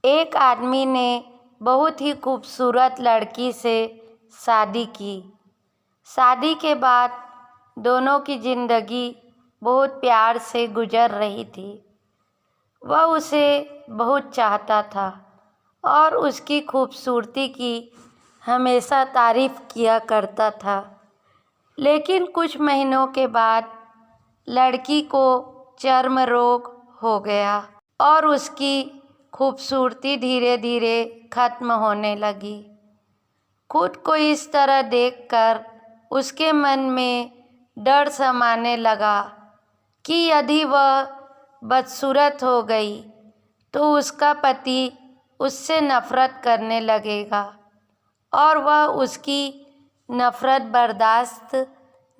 एक आदमी ने बहुत ही खूबसूरत लड़की से शादी की। शादी के बाद दोनों की ज़िंदगी बहुत प्यार से गुजर रही थी। वह उसे बहुत चाहता था और उसकी खूबसूरती की हमेशा तारीफ़ किया करता था। लेकिन कुछ महीनों के बाद लड़की को चर्म रोग हो गया और उसकी खूबसूरती धीरे धीरे खत्म होने लगी। खुद को इस तरह देखकर उसके मन में डर समाने लगा कि यदि वह बदसूरत हो गई तो उसका पति उससे नफ़रत करने लगेगा और वह उसकी नफ़रत बर्दाश्त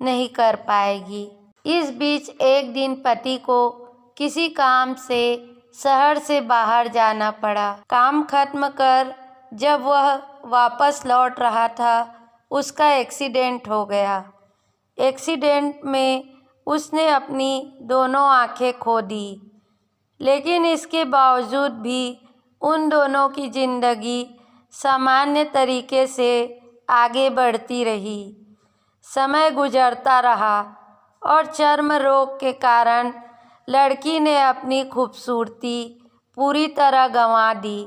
नहीं कर पाएगी। इस बीच एक दिन पति को किसी काम से शहर से बाहर जाना पड़ा। काम खत्म कर जब वह वापस लौट रहा था, उसका एक्सीडेंट हो गया। एक्सीडेंट में उसने अपनी दोनों आंखें खो दी, लेकिन इसके बावजूद भी उन दोनों की ज़िंदगी सामान्य तरीके से आगे बढ़ती रही। समय गुजरता रहा और चर्म रोग के कारण लड़की ने अपनी खूबसूरती पूरी तरह गंवा दी।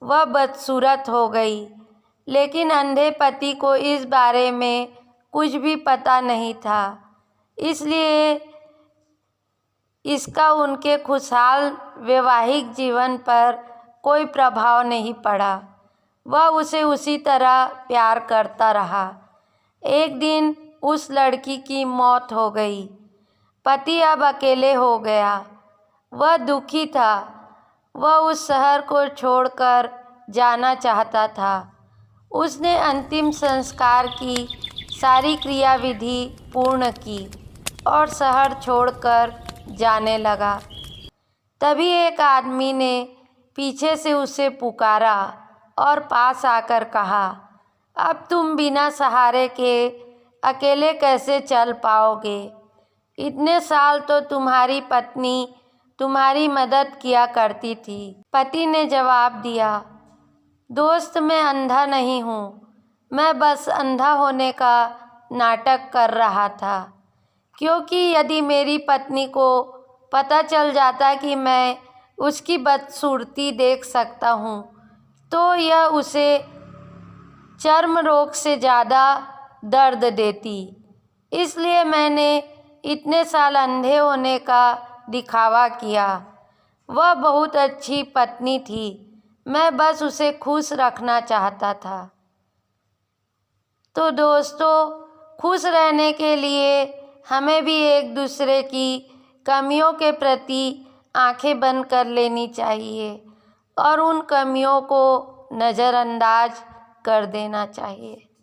वह बदसूरत हो गई, लेकिन अंधे पति को इस बारे में कुछ भी पता नहीं था, इसलिए इसका उनके खुशहाल वैवाहिक जीवन पर कोई प्रभाव नहीं पड़ा। वह उसे उसी तरह प्यार करता रहा। एक दिन उस लड़की की मौत हो गई। पति अब अकेले हो गया। वह दुखी था। वह उस शहर को छोड़कर जाना चाहता था। उसने अंतिम संस्कार की सारी क्रियाविधि पूर्ण की और शहर छोड़कर जाने लगा। तभी एक आदमी ने पीछे से उसे पुकारा और पास आकर कहा, अब तुम बिना सहारे के अकेले कैसे चल पाओगे? इतने साल तो तुम्हारी पत्नी तुम्हारी मदद किया करती थी। पति ने जवाब दिया, दोस्त मैं अंधा नहीं हूँ, मैं बस अंधा होने का नाटक कर रहा था, क्योंकि यदि मेरी पत्नी को पता चल जाता कि मैं उसकी बदसूरती देख सकता हूँ तो यह उसे चर्म रोग से ज़्यादा दर्द देती। इसलिए मैंने इतने साल अंधे होने का दिखावा किया। वह बहुत अच्छी पत्नी थी, मैं बस उसे खुश रखना चाहता था। तो दोस्तों, खुश रहने के लिए हमें भी एक दूसरे की कमियों के प्रति आंखें बंद कर लेनी चाहिए और उन कमियों को नज़रअंदाज कर देना चाहिए।